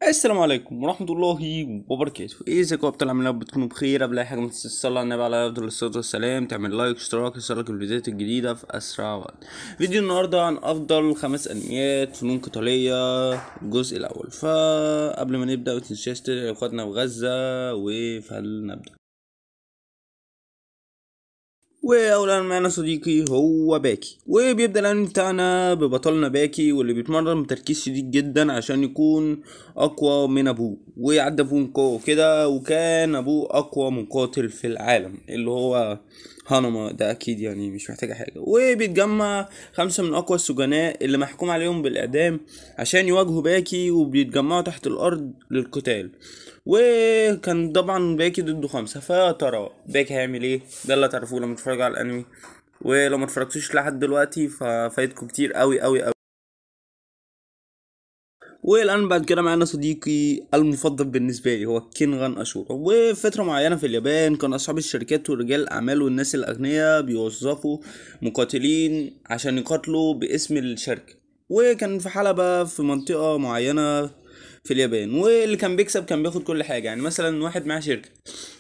السلام عليكم ورحمة الله وبركاته. ازيكم يا ابطال؟ عاملين ايه؟ بتكونوا بخير. قبل اي حاجة ما تنساش تصلي على النبي عليه افضل الصلاة والسلام، تعمل لايك اشتراك يوصلك الفيديوهات الجديدة في اسرع وقت. فيديو النهاردة عن افضل 5 انميات فنون قتالية الجزء الاول. فقبل ما نبدأ متنساش تدعي اخواتنا في غزة، وفلنبدأ. واولا معنا صديقي هو باكي، وبيبدا الانمي بتاعنا ببطلنا باكي واللي بيتمرن بتركيز شديد جدا عشان يكون اقوى من ابوه، ويعدي ابوه من قوه كده. وكان ابوه اقوى مقاتل في العالم اللي هو هانما، ده اكيد يعني مش محتاجه حاجه. وبيتجمع 5 من اقوى السجناء اللي محكوم عليهم بالاعدام عشان يواجهوا باكي، وبيتجمعوا تحت الارض للقتال. وكان طبعا باكي ضده 5. فيا ترى باكي هيعمل ايه؟ ده اللي هتعرفوه لما تتفرجوا على الانمي. ولو ما اتفرجتوش لحد دلوقتي ففايتكم كتير قوي قوي قوي. والان بعد كده معانا صديقي المفضل بالنسبه لي هو كينغان اشورا. وفي فتره معينه في اليابان كان اصحاب الشركات ورجال الاعمال والناس الاغنياء بيوظفوا مقاتلين عشان يقاتلوا باسم الشركه. وكان في حلبة في منطقة معينة في اليابان، واللي كان بيكسب كان بياخد كل حاجة. يعني مثلا واحد معاه شركة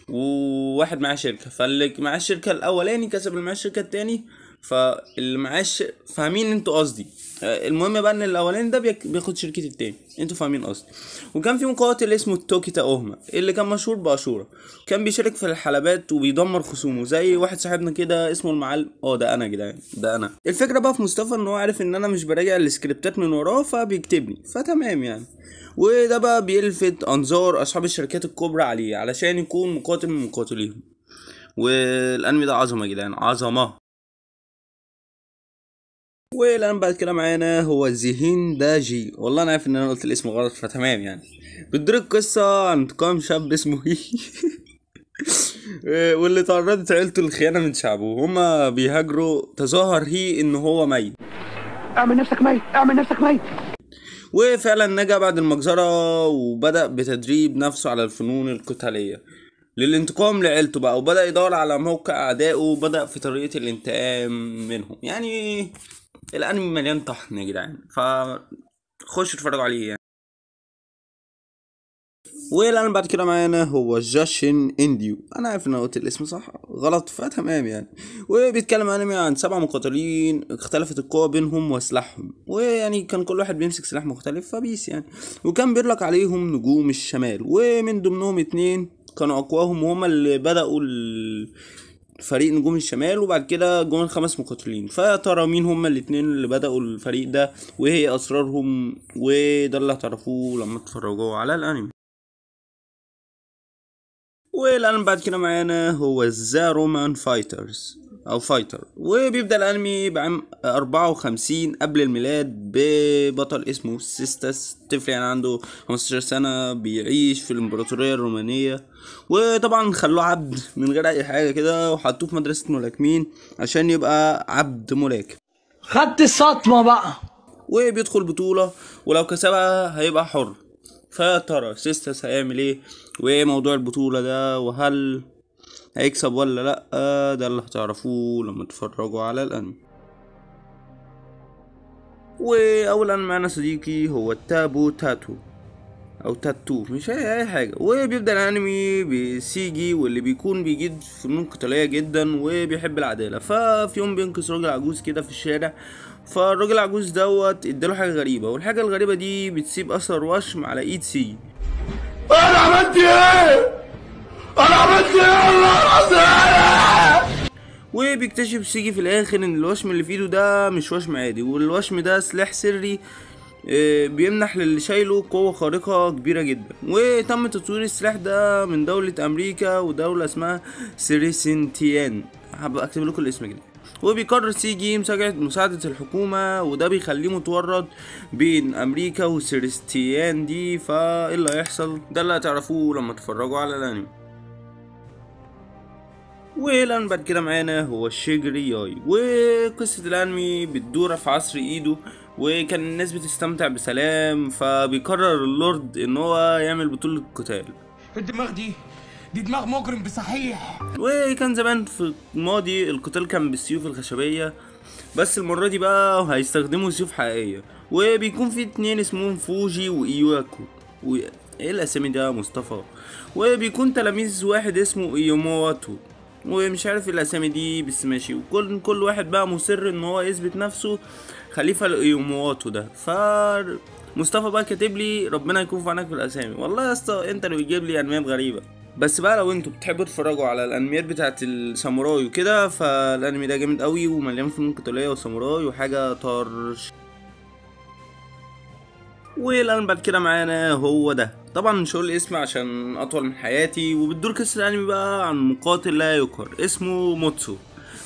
وواحد معاه شركة، فاللي معاه الشركة الأولاني كسب اللي معاه الشركة التاني. فاللي معاش فاهمين انتوا قصدي. المهم بقى ان الاولاني ده بياخد شركة التاني، انتوا فاهمين قصدي. وكان في مقاتل اسمه توكيتا اوهما اللي كان مشهور باشورا، كان بيشارك في الحلبات وبيدمر خصومه زي واحد صاحبنا كده اسمه المعلم. ده انا يا جدعان، ده انا. الفكره بقى في مصطفى ان هو عارف ان انا مش براجع السكريبتات من وراه فبيكتبني، فتمام يعني. وده بقى بيلفت انظار اصحاب الشركات الكبرى عليه علشان يكون مقاتل من مقاتليهم. والانمي ده عظمه يا جدعان، عظمه. والان بعد كده معانا هو زيهين داجي. والله انا عارف ان انا قلت الاسم غلط، فتمام يعني. بتدور القصه عن انتقام شاب اسمه هي واللي تعرضت عيلته للخيانه من شعبه، هما بيهاجروا. تظاهر هي ان هو ميت. اعمل نفسك ميت، اعمل نفسك ميت. وفعلا نجا بعد المجزرة، وبدأ بتدريب نفسه على الفنون القتالية للانتقام لعيلته بقى، وبدأ يدور على موقع أعدائه، وبدأ في طريقة الانتقام منهم. يعني الأنمي مليان طحن يا جدعان، فخش اتفرجوا عليه يعني. والان بعد كده معانا هو جاشين انديو. انا عارف ان انا قلت الاسم صح غلط، فتمام يعني. وبيتكلم انمي عن 7 مقاتلين اختلفت القوة بينهم وسلاحهم، ويعني كان كل واحد بيمسك سلاح مختلف فبيس يعني. وكان بيطلق عليهم نجوم الشمال، ومن ضمنهم 2 كانوا اقواهم، وهما اللي بدأوا فريق نجوم الشمال. وبعد كده جم 5 مقاتلين. فيا ترى مين هما الاتنين اللي بدأوا الفريق ده، وهي اسرارهم؟ وده اللي هتعرفوه لما تتفرجوا على الانمي. والان بعد كده معانا هو ذا رومان فايترز او فايتر. وبيبدأ الانمي بعام 54 قبل الميلاد ببطل اسمه سيستاس، طفل يعني عنده 15 سنة بيعيش في الامبراطورية الرومانية. وطبعا خلوه عبد من غير اي حاجة كده، وحطوه في مدرسة ملاكمين عشان يبقى عبد ملاكم. خدت الصدمة بقى. وبيدخل بطولة، ولو كسبها هيبقى حر. فيا ترى سيستاس هيعمل ايه؟ وايه موضوع البطولة ده؟ وهل هيكسب ولا لا؟ ده اللي هتعرفوه لما تتفرجوا على الانمي. واولا معنا صديقي هو تابو تاتو او تاتو، مش اي حاجه. وبيبدا الانمي بسيجي، واللي بيكون بيجيد فنون قتاليه جدا وبيحب العداله. ففي يوم بينقذ راجل عجوز كده في الشارع. فالراجل العجوز دوت اداله حاجه غريبه، والحاجه الغريبه دي بتسيب اثر وشم على ايد سيجي. انا عملت ايه؟ انا عملت ايه والله العظيم؟ وبيكتشف سيجي في الاخر ان الوشم اللي في ايده ده مش وشم عادي، والوشم ده سلاح سري بيمنح للي شايله قوة خارقة كبيرة جدا. وتم تطوير السلاح ده من دولة امريكا ودولة اسمها سيريسنتيان. هبقى اكتب لكم الاسم كده. وبيقرر سيجي مساعدة الحكومة، وده بيخليه متورط بين امريكا وسيريستيان دي. فايه اللي هيحصل؟ ده اللي هتعرفوه لما تتفرجوا على الانمي. والان بعد كده معانا هو شيجري ياي. وقصة الانمي بتدور في عصر ايدو، وكان الناس بتستمتع بسلام. فبيقرر اللورد ان هو يعمل بطولة قتال. الدماغ دي دماغ مجرم بصحيح. وكان زمان في الماضي القتال كان بالسيوف الخشبية، بس المرة دي بقى هيستخدموا سيوف حقيقية. وبيكون في 2 اسمهم فوجي وايواكو. ايه الاسامي ده يا مصطفى؟ وبيكون تلاميذ واحد اسمه ايومواتو، ومش عارف الاسامي دي بس ماشي. وكل واحد بقى مصر ان هو يثبت نفسه خليفه لايومواتو ده. مصطفى بقى كاتب لي ربنا يكون في عونك في الاسامي. والله يا اسطى انت اللي بتجيب لي انميات غريبه. بس بقى لو انتوا بتحبوا تتفرجوا على الانميات بتاعت الساموراي وكده، فالانمي ده جامد قوي ومليان فنون قتاليه وساموراي وحاجه طرش. والان بعد كده معانا هو ده. طبعا مش هقول اسم عشان اطول من حياتي. وبتدور قصه الانمي بقى عن مقاتل لا يقهر اسمه موتسو،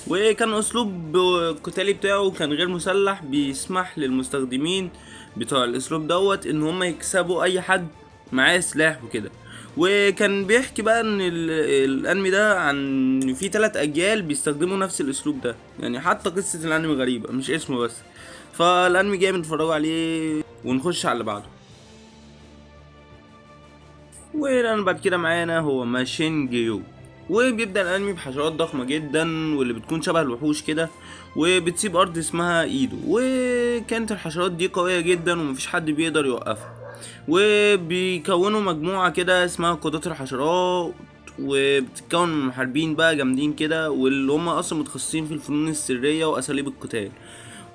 وكان اسلوب القتالي بتاعه كان غير مسلح، بيسمح للمستخدمين بتوع الاسلوب دوت ان هم يكسبوا اي حد معاه سلاح وكده. وكان بيحكي بقى ان الانمي ده عن في 3 اجيال بيستخدموا نفس الاسلوب ده، يعني حتى قصة الانمي غريبة مش اسمه بس. فالانمي جامد، اتفرجوا عليه. ونخش على اللي بعده. والان بعد كده معانا هو ماشين جيو. وبيبدأ الانمي بحشرات ضخمة جدا واللي بتكون شبه الوحوش كده، وبتسيب ارض اسمها ايدو. وكانت الحشرات دي قوية جدا ومفيش حد بيقدر يوقفها. وبيكونوا مجموعة كده اسمها قادات الحشرات، وبتتكون من محاربين بقى جامدين كده، واللي هم اصلا متخصصين في الفنون السرية واساليب القتال.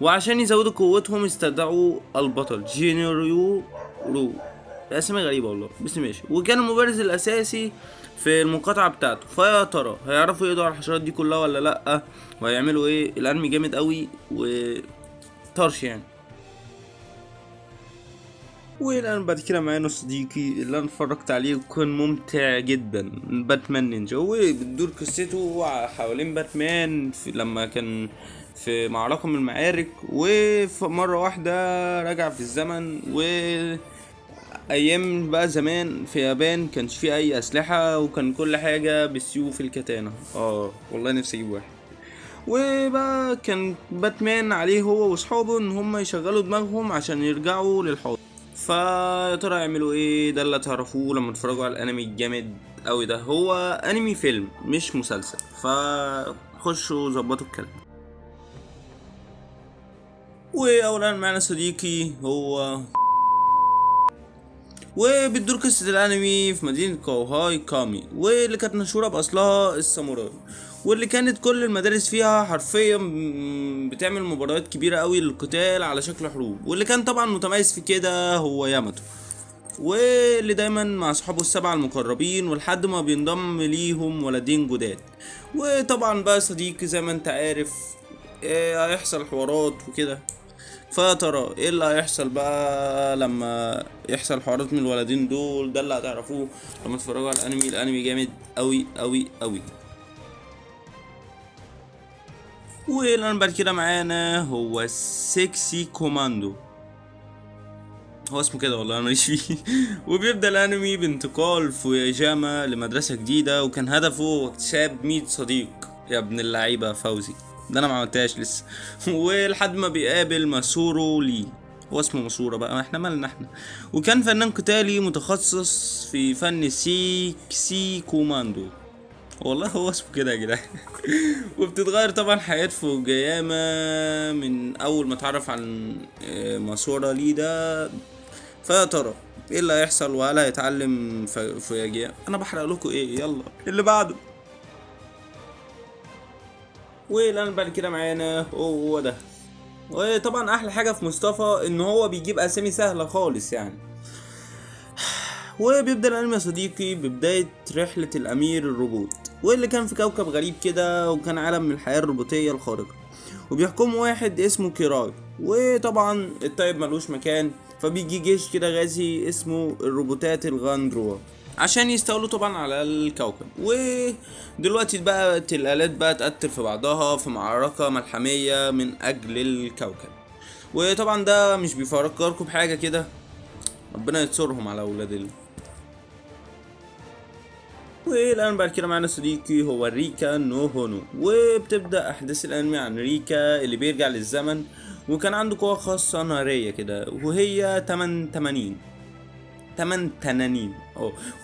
وعشان يزودوا قوتهم استدعوا البطل جينيريو رو. اسامي غريبة والله بس ماشي. وكان المبارز الاساسي في المقاطعة بتاعته. فيا ترى هيعرفوا يقضوا على الحشرات دي كلها ولا لأ؟ وهيعملوا ايه؟ الانمي جامد قوي وطرش يعني. والان بعد كده معانا صديقي اللي انا اتفرجت عليه وكان ممتع جدا، باتمان نينجا. وبتدور قصته حوالين باتمان لما كان في معركة من المعارك، وفي مرة واحدة رجع في الزمن. ايام بقى زمان في اليابان كانش فيه اي اسلحة، وكان كل حاجة بالسيوف الكاتانا. والله نفسي اجيب واحد. وبقى كان باتمان عليه هو واصحابه ان هم يشغلوا دماغهم عشان يرجعوا للحاضر. فيا ترى يعملوا ايه؟ ده اللي تعرفوه لما تتفرجوا على الانمي الجامد اوي ده. هو انمي فيلم مش مسلسل، فخشوا ظبطوا الكلام. واولا معنا صديقي هو، وبتدور قصة الانمي في مدينة كوهاي كامي، واللي كانت مشهورة باصلها الساموراي، واللي كانت كل المدارس فيها حرفيا بتعمل مباريات كبيرة قوي للقتال على شكل حروب. واللي كان طبعا متميز في كده هو ياماتو، واللي دايما مع اصحابه ال7 المقربين، ولحد ما بينضم ليهم ولدين جداد. وطبعا بقى صديقي زي ما انت عارف هيحصل حوارات وكده. فيا ترى ايه اللي هيحصل بقى لما يحصل حوارات من الولدين دول؟ ده اللي هتعرفوه لما تتفرجوا على الانمي. الانمي جامد قوي قوي قوي. والان بعد كده معانا هو سيكسي كوماندو. هو اسمه كده والله انا ماليش فيه. وبيبدا الانمي بانتقال فوياجاما لمدرسه جديده، وكان هدفه اكتساب 100 صديق. يا ابن اللعيبه فوزي، ده انا ما عملتهاش لسه. ولحد ما بيقابل ماسورو لي. هو اسمه ماسورو بقى، احنا مالنا احنا. وكان فنان قتالي متخصص في فن سيكسي كوماندو. والله هو اسمه كده يا جدعان. وبتتغير طبعا حياة فوجياما من اول ما اتعرف عن ماسورا لي ده. فيا ترى ايه اللي هيحصل؟ وهل هيتعلم فوجياما؟ انا بحرق لكم ايه؟ يلا اللي بعده. والان بعد كده معانا هو ده. وطبعا احلى حاجه في مصطفى ان هو بيجيب اسامي سهله خالص يعني. وبيبدا الانمي يا صديقي ببدايه رحله الامير الروبوت، واللي كان في كوكب غريب كده، وكان عالم من الحياه الروبوتيه الخارقه، وبيحكمه واحد اسمه كيراي. وطبعا الطيب ملوش مكان، فبيجي جيش كده غازي اسمه الروبوتات الغاندروا عشان يستولوا طبعا على الكوكب. ودلوقتي بقى الآلات بقى تقتل في بعضها في معركة ملحمية من أجل الكوكب. وطبعا ده مش بيفكركم بحاجة كده؟ ربنا ينصرهم على أولاد والآن بعد كده معانا صديقي هو ريكا نو هونو. وبتبدأ أحداث الأنمي عن ريكا اللي بيرجع للزمن، وكان عنده قوة خاصة نارية كده، وهي 8 تنانين.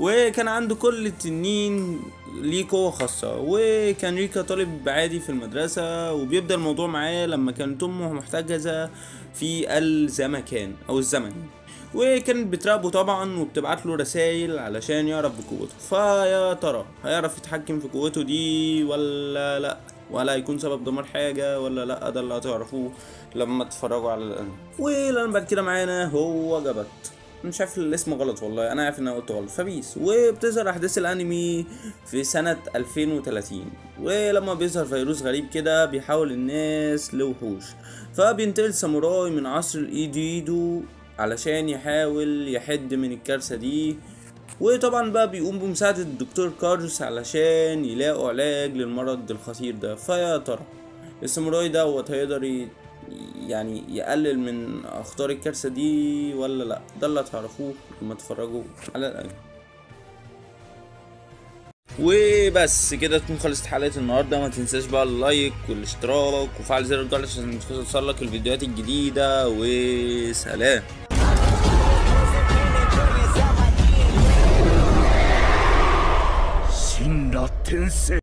وكان عنده كل تنين ليه قوة خاصة. وكان ريكا طالب عادي في المدرسة، وبيبدأ الموضوع معاه لما كانت أمه محتجزة في الزمكان أو الزمن. وكانت بتراقبه طبعا وبتبعت له رسائل علشان يعرف بقوته. فيا ترى هيعرف يتحكم في قوته دي ولا لا، ولا هيكون سبب دمار حاجة ولا لا؟ ده اللي هتعرفوه لما تتفرجوا على الانمي. واللي بعد كده معانا هو جابت، مش عارف الاسم غلط والله، انا عارف ان انا قلت غلط، فبيس. وبتظهر احداث الانمي في سنة 2030، ولما بيظهر فيروس غريب كده بيحول الناس لوحوش، فبينتقل ساموراي من عصر الايديدو علشان يحاول يحد من الكارثة دي. وطبعا بقى بيقوم بمساعدة الدكتور كارلوس علشان يلاقوا علاج للمرض الخطير ده. فيا ترى الساموراي دوت هيقدر يعني يقلل من اخطار الكارثة دي ولا لا؟ ده اللي هتعرفوه لما تتفرجوا على الانمي. وبس كده تكون خلصت حلقة النهاردة. ما تنساش بقى اللايك والاشتراك وفعل زر الجرس عشان توصلك الفيديوهات الجديدة. وسلام.